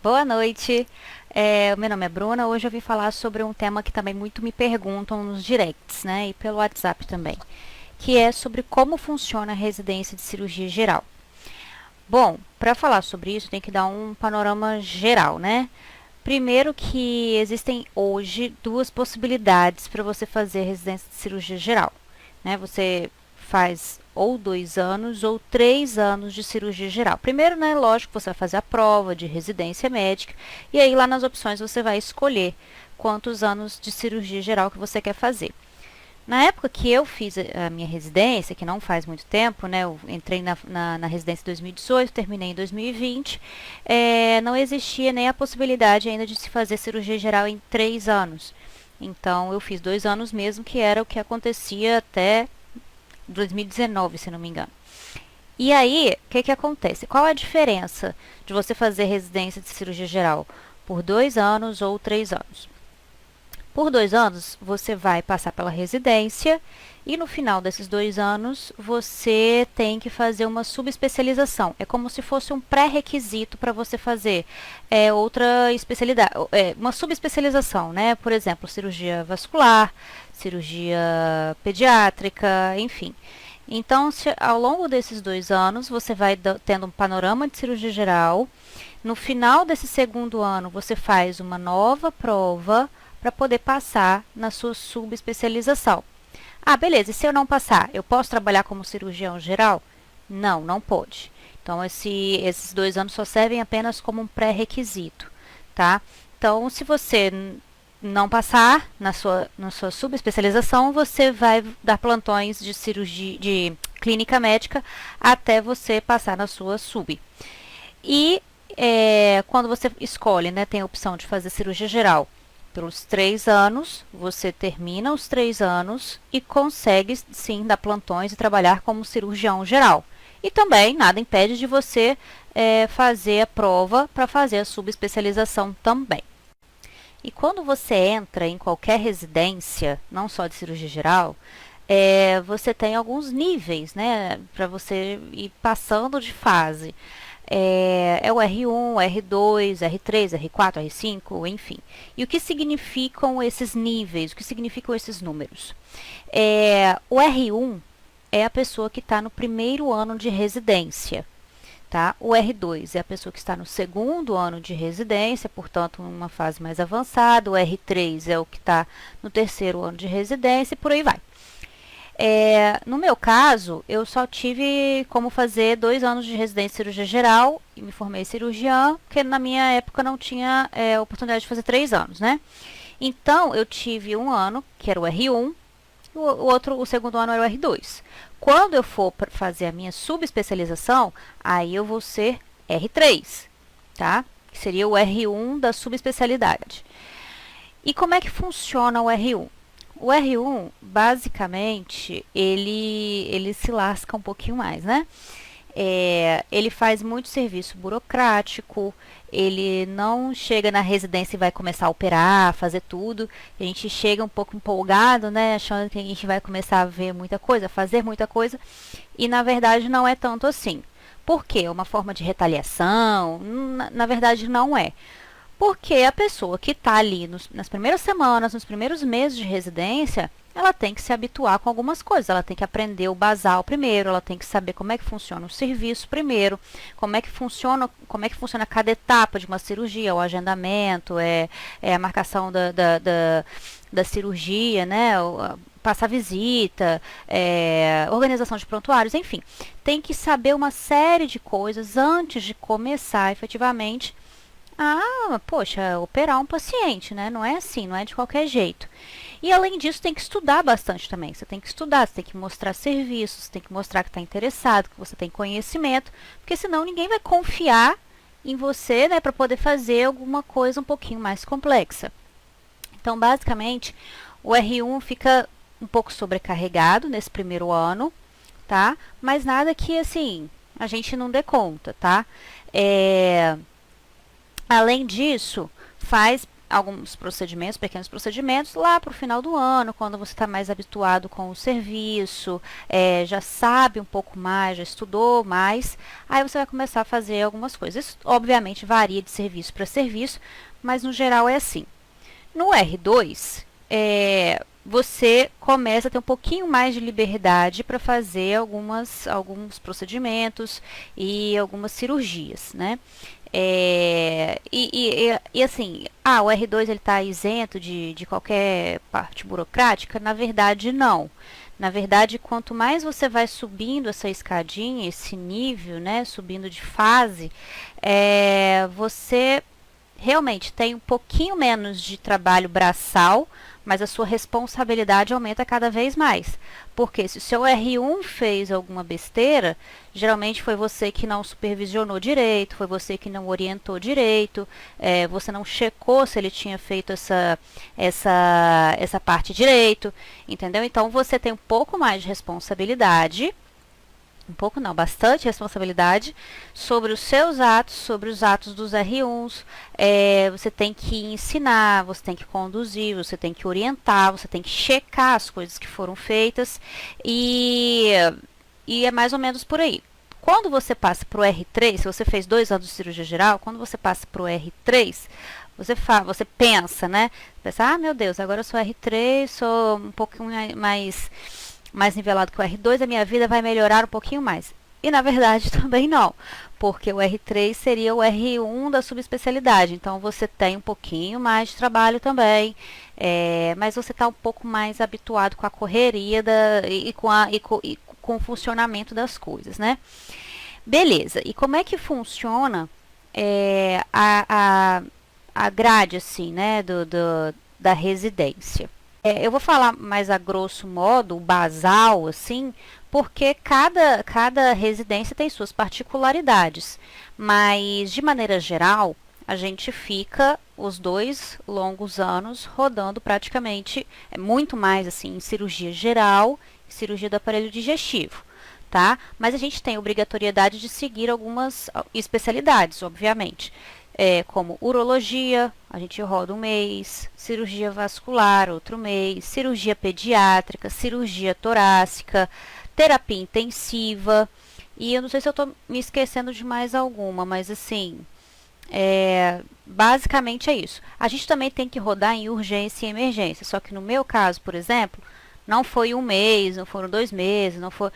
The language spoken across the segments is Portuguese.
Boa noite, o meu nome é Bruna. Hoje eu vim falar sobre um tema que também muito me perguntam nos directs, né, e pelo WhatsApp também, que é sobre como funciona a residência de cirurgia geral. Bom, para falar sobre isso tem que dar um panorama geral, né? Primeiro que existem hoje duas possibilidades para você fazer residência de cirurgia geral, né? Você faz ou 2 anos ou 3 anos de cirurgia geral. Primeiro, né, lógico, você vai fazer a prova de residência médica e aí lá nas opções você vai escolher quantos anos de cirurgia geral que você quer fazer. Na época que eu fiz a minha residência, que não faz muito tempo, né, eu entrei na residência em 2018, terminei em 2020, não existia nem a possibilidade ainda de se fazer cirurgia geral em 3 anos. Então, eu fiz 2 anos mesmo, que era o que acontecia até 2019, se não me engano. E aí, o que acontece? Qual a diferença de você fazer residência de cirurgia geral por 2 anos ou 3 anos? Por 2 anos, você vai passar pela residência e no final desses 2 anos, você tem que fazer uma subespecialização. É como se fosse um pré-requisito para você fazer outra especialidade, uma subespecialização, né? Por exemplo, cirurgia vascular, cirurgia pediátrica, enfim. Então, ao longo desses 2 anos, você vai tendo um panorama de cirurgia geral. No final desse segundo ano, você faz uma nova prova para poder passar na sua subespecialização. Ah, beleza, e se eu não passar, eu posso trabalhar como cirurgião geral? Não, não pode. Então, esses 2 anos só servem apenas como um pré-requisito, tá? Então, se você não passar na sua subespecialização, você vai dar plantões de cirurgia, de clínica médica, até você passar na sua sub. E quando você escolhe, né, tem a opção de fazer cirurgia geral pelos 3 anos, você termina os 3 anos e consegue sim dar plantões e trabalhar como cirurgião geral. E também nada impede de você fazer a prova para fazer a subespecialização também. E quando você entra em qualquer residência, não só de cirurgia geral, você tem alguns níveis, né, para você ir passando de fase. É o R1, R2, R3, R4, R5, enfim. E o que significam esses níveis? O que significam esses números? O R1 é a pessoa que está no primeiro ano de residência. Tá? O R2 é a pessoa que está no segundo ano de residência, portanto, numa fase mais avançada. O R3 é o que está no terceiro ano de residência e por aí vai. No meu caso, eu só tive como fazer 2 anos de residência em cirurgia geral e me formei cirurgiã, porque na minha época não tinha oportunidade de fazer 3 anos, né? Então, eu tive um ano, que era o R1, o segundo ano era o R2. Quando eu for fazer a minha subespecialização, aí eu vou ser R3, tá? Que seria o R1 da subespecialidade. E como é que funciona o R1? O R1, basicamente, ele se lasca um pouquinho mais, né? Ele faz muito serviço burocrático, ele não chega na residência e vai começar a operar, fazer tudo. A gente chega um pouco empolgado, né? Achando que a gente vai começar a ver muita coisa, fazer muita coisa. E, na verdade, não é tanto assim. Por quê? É uma forma de retaliação? Na verdade, não é. Porque a pessoa que está ali nas primeiras semanas, nos primeiros meses de residência, ela tem que se habituar com algumas coisas. Ela tem que aprender o basal primeiro, ela tem que saber como é que funciona o serviço primeiro, como é que funciona cada etapa de uma cirurgia, o agendamento, a marcação da cirurgia, né? Passar visita, organização de prontuários, enfim. Tem que saber uma série de coisas antes de começar efetivamente poxa, operar um paciente, né? Não é assim, não é de qualquer jeito. E além disso, tem que estudar bastante também. Você tem que estudar, você tem que mostrar serviços, você tem que mostrar que está interessado, que você tem conhecimento, porque senão ninguém vai confiar em você, né, para poder fazer alguma coisa um pouquinho mais complexa. Então, basicamente, o R1 fica um pouco sobrecarregado nesse primeiro ano, tá? Mas nada que, assim, a gente não dê conta, tá? Além disso, faz alguns procedimentos, pequenos procedimentos, lá para o final do ano, quando você está mais habituado com o serviço, já sabe um pouco mais, já estudou mais, aí você vai começar a fazer algumas coisas. Isso, obviamente, varia de serviço para serviço, mas no geral é assim. No R2, você começa a ter um pouquinho mais de liberdade para fazer alguns procedimentos e algumas cirurgias, né? E assim, o R2 ele está isento de qualquer parte burocrática? Na verdade, não. Na verdade, quanto mais você vai subindo essa escadinha, esse nível, né, subindo de fase, você realmente tem um pouquinho menos de trabalho braçal, mas a sua responsabilidade aumenta cada vez mais. Porque se o seu R1 fez alguma besteira, geralmente foi você que não supervisionou direito, foi você que não orientou direito, você não checou se ele tinha feito essa parte direito, entendeu? Então você tem um pouco mais de responsabilidade, um pouco não, bastante responsabilidade sobre os seus atos, sobre os atos dos R1s. Você tem que ensinar, você tem que conduzir, você tem que orientar, você tem que checar as coisas que foram feitas e é mais ou menos por aí. Quando você passa para o R3, se você fez 2 anos de cirurgia geral, quando você passa para o R3, você pensa, né? Pensa, meu Deus, agora eu sou R3, sou um pouquinho mais nivelado que o R2, a minha vida vai melhorar um pouquinho mais. E na verdade também não, porque o R3 seria o R1 da subespecialidade, então você tem um pouquinho mais de trabalho também, mas você está um pouco mais habituado com a correria e com o funcionamento das coisas, né? Beleza, e como é que funciona a grade, assim, né, da residência? Eu vou falar mais a grosso modo, o basal, assim, porque cada residência tem suas particularidades. Mas, de maneira geral, a gente fica os 2 longos anos rodando praticamente, muito mais assim, em cirurgia geral e cirurgia do aparelho digestivo. Tá? Mas a gente tem obrigatoriedade de seguir algumas especialidades, obviamente. Como urologia, a gente roda um mês, cirurgia vascular, outro mês, cirurgia pediátrica, cirurgia torácica, terapia intensiva, e eu não sei se eu estou me esquecendo de mais alguma, mas assim, basicamente é isso. A gente também tem que rodar em urgência e emergência, só que no meu caso, por exemplo, não foi um mês, não foram 2 meses, não foi,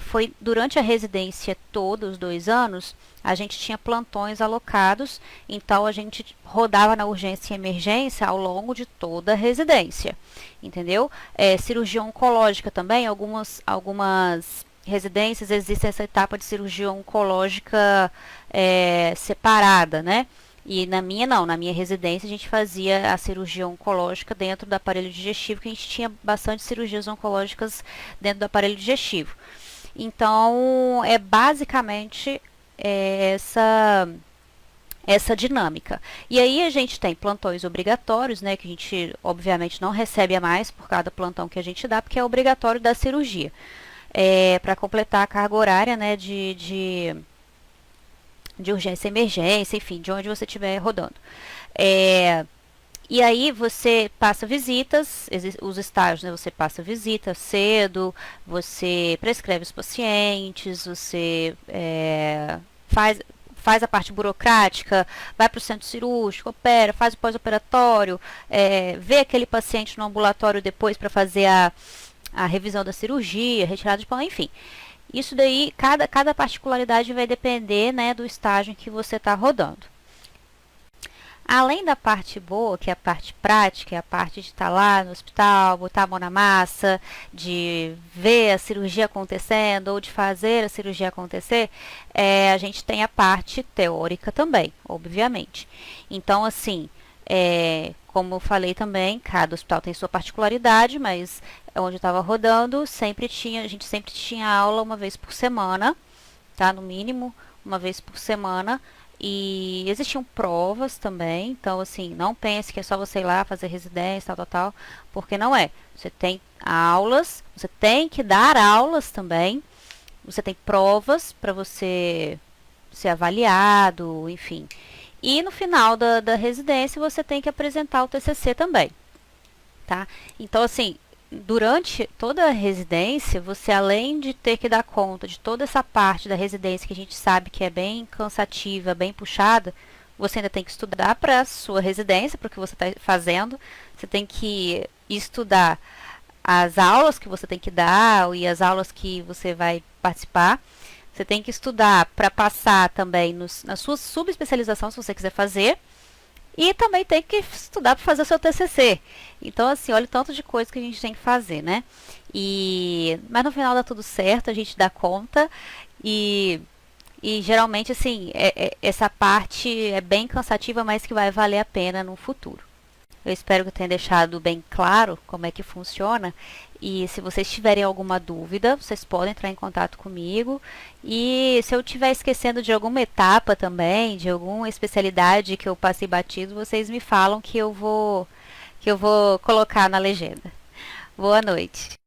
foi durante a residência toda, os 2 anos, a gente tinha plantões alocados, então a gente rodava na urgência e emergência ao longo de toda a residência, entendeu? Cirurgia oncológica também, algumas residências existem essa etapa de cirurgia oncológica separada, né? E na minha não, na minha residência a gente fazia a cirurgia oncológica dentro do aparelho digestivo, que a gente tinha bastante cirurgias oncológicas dentro do aparelho digestivo. Então, basicamente essa dinâmica. E aí a gente tem plantões obrigatórios, né, que a gente obviamente não recebe a mais por cada plantão que a gente dá, porque é obrigatório da cirurgia. Para completar a carga horária, né, de urgência e emergência, enfim, de onde você estiver rodando. E aí você passa visitas, os estágios, né, você passa visita cedo, você prescreve os pacientes, você faz a parte burocrática, vai para o centro cirúrgico, opera, faz o pós-operatório, vê aquele paciente no ambulatório depois para fazer a revisão da cirurgia, retirada de pão, enfim. Isso daí, cada particularidade vai depender, né, do estágio em que você está rodando. Além da parte boa, que é a parte prática, é a parte de estar lá no hospital, botar a mão na massa, de ver a cirurgia acontecendo ou de fazer a cirurgia acontecer, a gente tem a parte teórica também, obviamente. Então, assim, como eu falei também, cada hospital tem sua particularidade, mas onde eu estava rodando, a gente sempre tinha aula uma vez por semana, tá? No mínimo, uma vez por semana. E existiam provas também, então assim, não pense que é só você ir lá fazer residência, tal, porque não é. Você tem aulas, você tem que dar aulas também, você tem provas para você ser avaliado, enfim. E no final da residência você tem que apresentar o TCC também, tá? Então, assim, durante toda a residência, você além de ter que dar conta de toda essa parte da residência que a gente sabe que é bem cansativa, bem puxada, você ainda tem que estudar para a sua residência, para o que você está fazendo. Você tem que estudar as aulas que você tem que dar e as aulas que você vai participar. Você tem que estudar para passar também na sua subespecialização, se você quiser fazer. E também tem que estudar para fazer o seu TCC. Então, assim, olha o tanto de coisa que a gente tem que fazer, né? Mas no final dá tudo certo, a gente dá conta. E, e geralmente, assim, essa parte é bem cansativa, mas que vai valer a pena no futuro. Eu espero que eu tenha deixado bem claro como é que funciona. E se vocês tiverem alguma dúvida, vocês podem entrar em contato comigo. E se eu estiver esquecendo de alguma etapa também, de alguma especialidade que eu passei batido, vocês me falam que eu vou colocar na legenda. Boa noite.